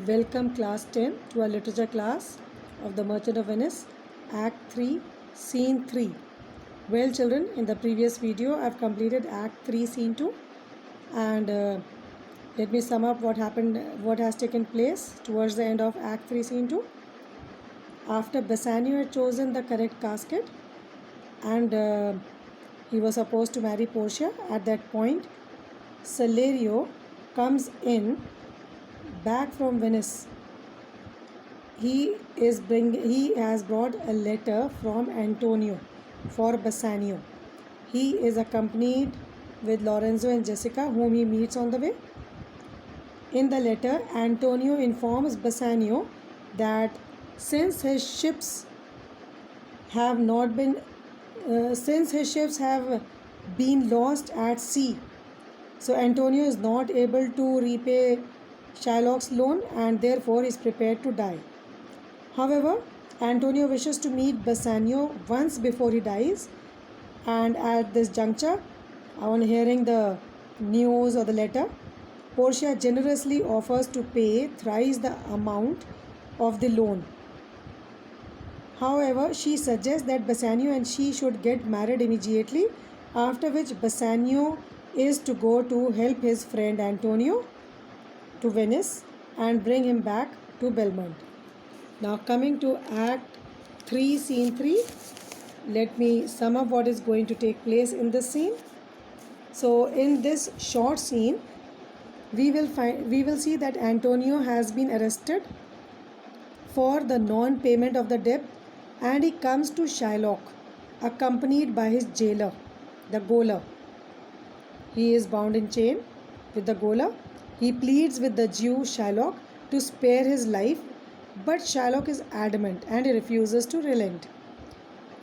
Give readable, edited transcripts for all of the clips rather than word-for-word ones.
Welcome class 10 to our literature class of The Merchant of Venice, Act 3, Scene 3. Well children, in the previous video I have completed Act 3, Scene 2, and let me sum up what has taken place towards the end of Act 3, Scene 2. After Bassanio had chosen the correct casket and he was supposed to marry Portia, at that point Salerio comes in back from Venice. He has brought a letter from Antonio for Bassanio. He is accompanied with Lorenzo and Jessica, whom he meets on the way. In the letter, Antonio informs Bassanio that since his ships have been lost at sea, so Antonio is not able to repay Shylock's loan and therefore is prepared to die. However, Antonio wishes to meet Bassanio once before he dies, and at this juncture, on hearing the news or the letter, Portia generously offers to pay thrice the amount of the loan. However, she suggests that Bassanio and she should get married immediately, after which Bassanio is to go to help his friend Antonio to Venice and bring him back to Belmont. Now coming to Act 3, Scene 3, let me sum up what is going to take place in this scene. So in this short scene, we will see that Antonio has been arrested for the non-payment of the debt, and he comes to Shylock accompanied by his jailer, the gaoler. He is bound in chain with the gaoler. He pleads with the Jew Shylock to spare his life, but Shylock is adamant and he refuses to relent.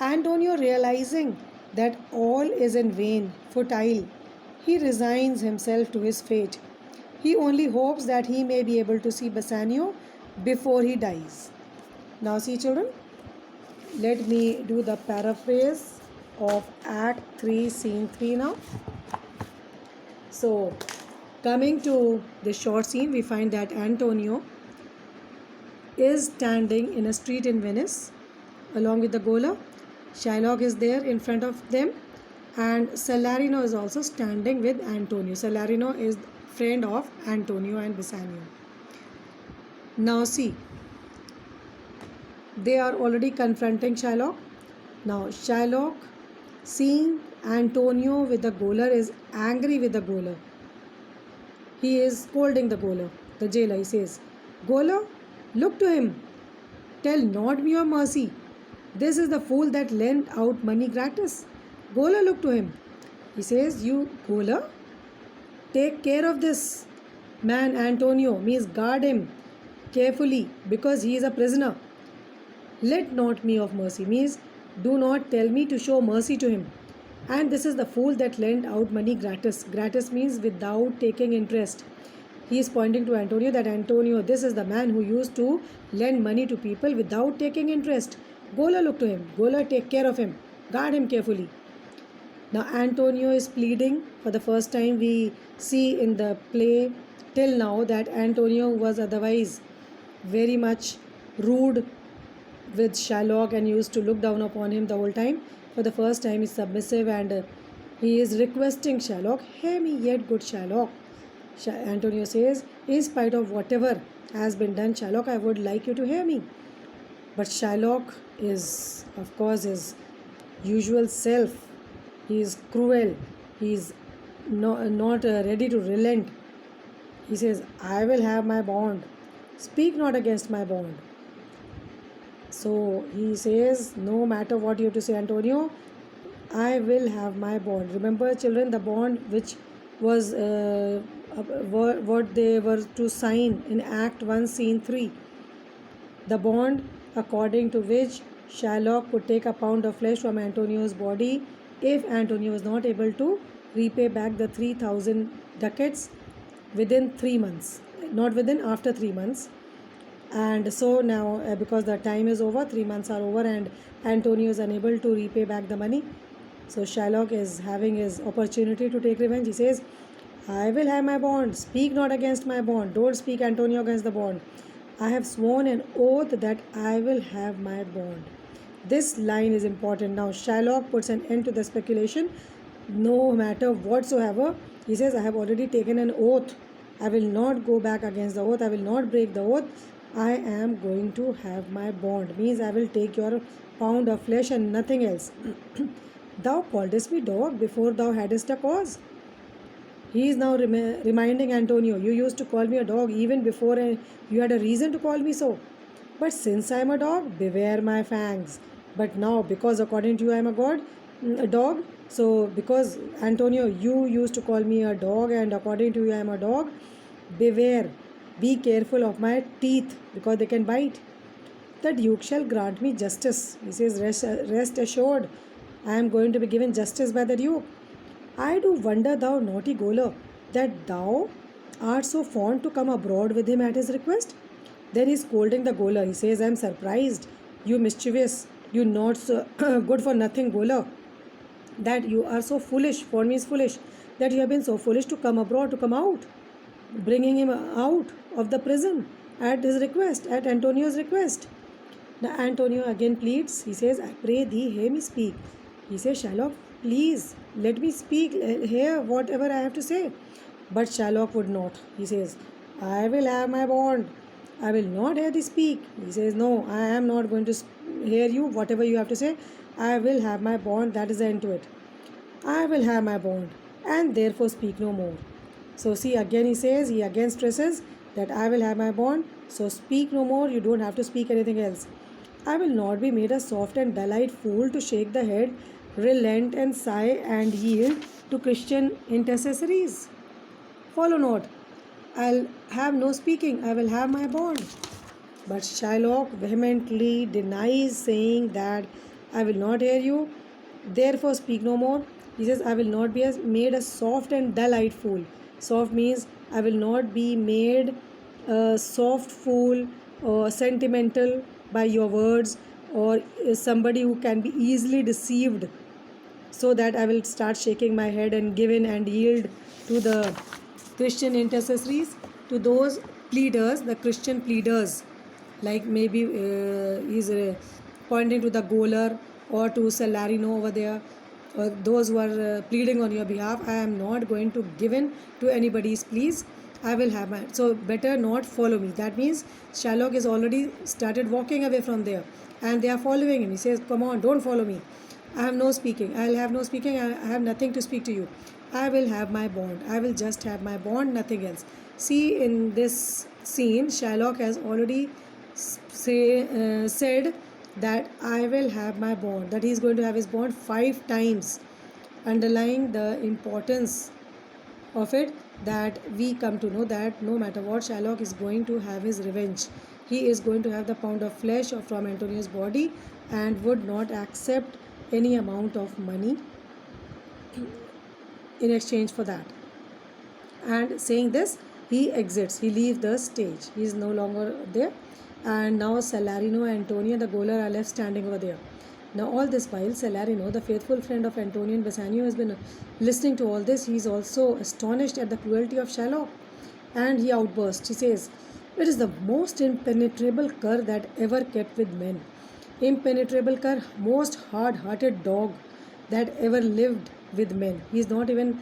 Antonio, realizing that all is in vain, futile, he resigns himself to his fate. He only hopes that he may be able to see Bassanio before he dies. Now see children, let me do the paraphrase of Act 3, Scene 3 now. So, coming to the short scene, we find that Antonio is standing in a street in Venice along with the gaoler. Shylock is there in front of them, and Salarino is also standing with Antonio. Salarino is friend of Antonio and Bassanio. Now see, they are already confronting Shylock. Now Shylock, seeing Antonio with the gaoler, is angry with the gaoler. He is scolding the gaoler, the jailer. He says, "Gaoler, look to him. Tell not me of mercy. This is the fool that lent out money gratis. Gaoler, look to him." He says, "You, gaoler, take care of this man Antonio, means guard him carefully because he is a prisoner. Let not me of mercy, means do not tell me to show mercy to him. And this is the fool that lent out money gratis." Gratis means without taking interest. He is pointing to Antonio that Antonio, this is the man who used to lend money to people without taking interest. Gaoler, look to him. Gaoler, take care of him. Guard him carefully. Now Antonio is pleading. For the first time we see in the play till now that Antonio was otherwise very much rude with Shylock and used to look down upon him the whole time. For the first time he is submissive and he is requesting Shylock, "Hear me yet, good Shylock." Antonio says, "In spite of whatever has been done, Shylock, I would like you to hear me." But Shylock is, of course, his usual self. He is cruel. He is not ready to relent. He says, "I will have my bond. Speak not against my bond." So he says, "No matter what you have to say, Antonio, I will have my bond." Remember children, the bond which was what they were to sign in Act 1, Scene 3. The bond according to which Shylock would take a pound of flesh from Antonio's body if Antonio was not able to repay back the 3,000 ducats within 3 months. Not within, after 3 months. And so now because the time is over, 3 months are over and Antonio is unable to repay back the money. So Shylock is having his opportunity to take revenge. He says, I will have my bond. Speak not against my bond. Don't speak, Antonio, against the bond. I have sworn an oath that I will have my bond. This line is important. Now, Shylock puts an end to the speculation. No matter whatsoever, he says, I have already taken an oath. I will not go back against the oath. I will not break the oath. I am going to have my bond. Means I will take your pound of flesh and nothing else. Thou calledst me dog before thou hadst a cause. He is now reminding Antonio, you used to call me a dog even before you had a reason to call me so. But since I am a dog, beware my fangs. But now, because according to you I am a dog, so because Antonio, you used to call me a dog, and according to you I am a dog, beware, be careful of my teeth because they can bite. The Duke shall grant me justice. He says, rest assured, I am going to be given justice by the Duke. I do wonder, thou naughty gaoler, that thou art so fond to come abroad with him at his request. Then he is scolding the gaoler. He says, I am surprised, you mischievous, you not so good for nothing gaoler, that you are so foolish, for me is foolish, that you have been so foolish to come abroad, to come out, bringing him out of the prison at his request, at Antonio's request. Now Antonio again pleads. He says, I pray thee, hear me speak. He says, Shylock, please let me speak, hear whatever I have to say. But Shylock would not. He says, I will have my bond. I will not hear thee speak. He says, no, I am not going to hear you, whatever you have to say. I will have my bond. That is the end to it. I will have my bond, and therefore speak no more. So see, again he again stresses that I will have my bond, so speak no more, you don't have to speak anything else. I will not be made a soft and dull-eyed fool to shake the head, relent and sigh and yield to Christian intercessories. Follow not. I'll have no speaking, I will have my bond. But Shylock vehemently denies, saying that I will not hear you, therefore speak no more. He says, I will not be made a soft and dull-eyed fool. Soft means I will not be made a soft fool or sentimental by your words, or somebody who can be easily deceived, so that I will start shaking my head and give in and yield to the Christian intercessories, to those pleaders, the Christian pleaders, like maybe he's pointing to the gaoler or to Salarino over there, or those who are pleading on your behalf. I am not going to give in to anybody's pleas. I will have my, so better not follow me. That means Shylock is already started walking away from there, and they are following him. He says, come on, don't follow me. I have no speaking. I'll have no speaking. I have nothing to speak to you. I will have my bond. I will just have my bond, nothing else. See, in this scene, Shylock has already said that I will have my bond, that he is going to have his bond 5 times, underlying the importance of it, that we come to know that no matter what, Shylock is going to have his revenge. He is going to have the pound of flesh from Antonio's body, and would not accept any amount of money in exchange for that. And saying this, he exits, he leaves the stage, he is no longer there. And now Salarino, Antonio and the gaoler are left standing over there. Now all this while, Salarino, the faithful friend of Antonio and Bassanio, has been listening to all this. He is also astonished at the cruelty of Shylock, and he outbursts. He says, it is the most impenetrable cur that ever kept with men. Impenetrable cur, most hard-hearted dog that ever lived with men. He is not even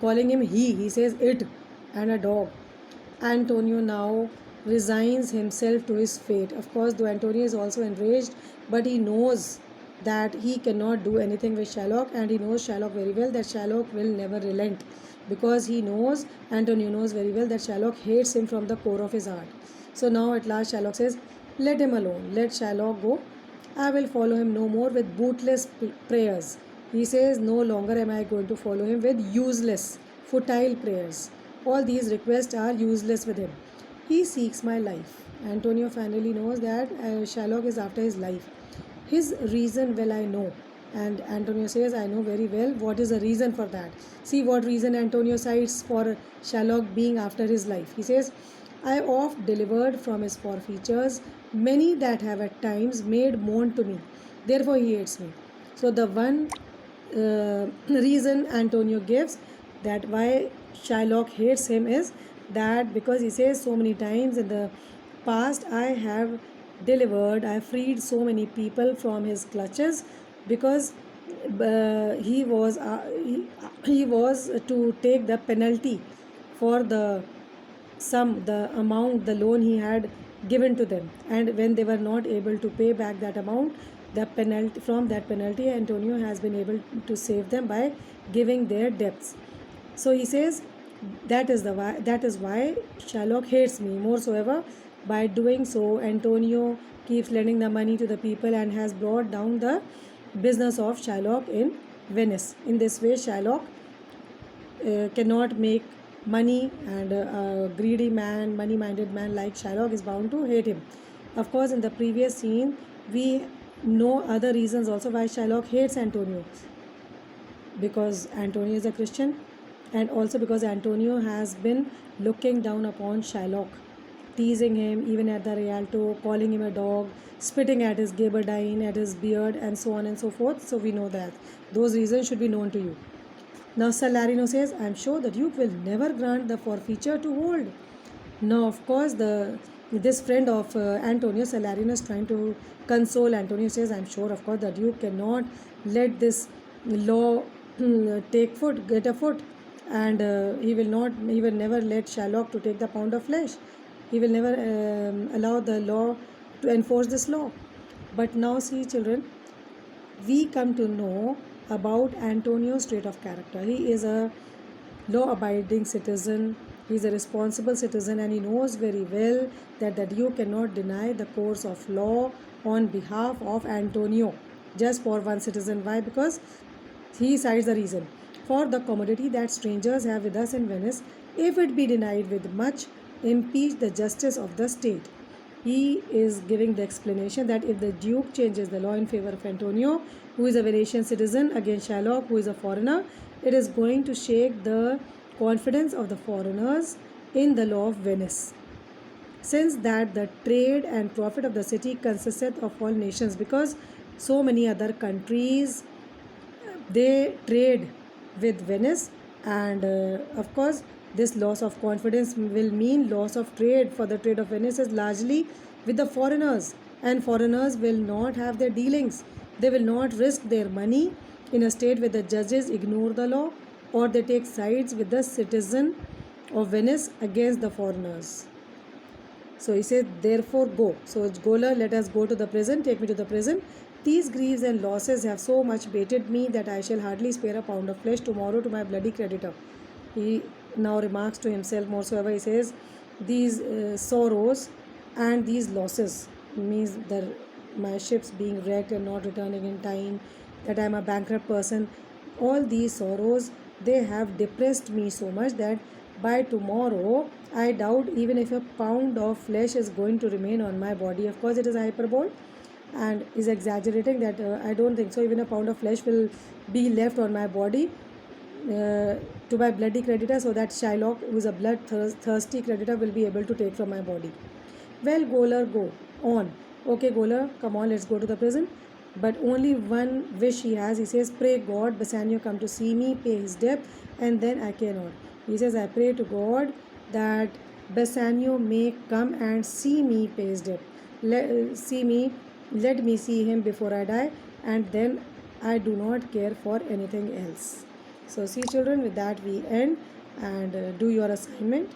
calling him he says it, and a dog. Antonio now resigns himself to his fate. Of course, though Antonio is also enraged, but he knows that he cannot do anything with Shylock, and he knows Shylock very well, that Shylock will never relent, because he knows, Antonio knows very well, that Shylock hates him from the core of his heart. So now at last Shylock says, let him alone, let Shylock go. I will follow him no more with bootless prayers. He says, no longer am I going to follow him with useless, futile prayers. All these requests are useless with him. He seeks my life. Antonio finally knows that Shylock is after his life. His reason well I know. And Antonio says, I know very well what is the reason for that. See what reason Antonio cites for Shylock being after his life. He says, I oft delivered from his forfeitures many that have at times made moan to me. Therefore he hates me. So the one reason Antonio gives, that why Shylock hates him is that because he says so many times in the past, I have I freed so many people from his clutches because he was to take the penalty for the amount, the loan he had given to them, and when they were not able to pay back that amount, the penalty, from that penalty, Antonio has been able to save them by giving their debts. So he says that is why Shylock hates me. Moreover, by doing so, Antonio keeps lending the money to the people and has brought down the business of Shylock in Venice. In this way, Shylock cannot make money, and a greedy man, money-minded man like Shylock is bound to hate him. Of course, in the previous scene, we know other reasons also why Shylock hates Antonio. Because Antonio is a Christian, and also because Antonio has been looking down upon Shylock, teasing him even at the Rialto, calling him a dog, spitting at his gabardine, at his beard, and so on and so forth. So we know that those reasons should be known to you. Now Salarino says, I am sure the Duke will never grant the forfeiture to hold. Now, of course, this friend of Antonio, Salarino, is trying to console Antonio. Says, I am sure, of course, the Duke cannot let this law get a foot, and he will never let Shylock to take the pound of flesh. He will never allow the law to enforce this law. But now, see, children, we come to know about Antonio's trait of character. He is a law-abiding citizen. He is a responsible citizen, and he knows very well that the Duke cannot deny the course of law on behalf of Antonio just for one citizen. Why? Because he cites the reason. For the commodity that strangers have with us in Venice, if it be denied with much, impeach the justice of the state. He is giving the explanation that if the Duke changes the law in favor of Antonio, who is a Venetian citizen, against Shylock, who is a foreigner, it is going to shake the confidence of the foreigners in the law of Venice. Since that the trade and profit of the city consisteth of all nations, because so many other countries, they trade with Venice, and of course this loss of confidence will mean loss of trade, for the trade of Venice is largely with the foreigners, and foreigners will not have their dealings. They will not risk their money in a state where the judges ignore the law, or they take sides with the citizen of Venice against the foreigners. So he said, therefore go. So gaoler, let us go to the prison, take me to the prison. These griefs and losses have so much baited me that I shall hardly spare a pound of flesh tomorrow to my bloody creditor. He now remarks to himself, moreover, he says, these sorrows and these losses means my ships being wrecked and not returning in time, that I am a bankrupt person, all these sorrows, they have depressed me so much that by tomorrow I doubt even if a pound of flesh is going to remain on my body. Of course, it is hyperbole and is exaggerating that I don't think so. Even a pound of flesh will be left on my body to my bloody creditor, so that Shylock, who is a blood-thirsty creditor, will be able to take from my body. Well, gaoler, go on. Okay, gaoler, come on, let's go to the prison. But only one wish he has. He says, pray God, Bassanio come to see me, pay his debt, and then I cannot. He says, I pray to God that Bassanio may come and see me pay his debt. Let me see him before I die, and then I do not care for anything else. So see, children, with that we end, and do your assignment.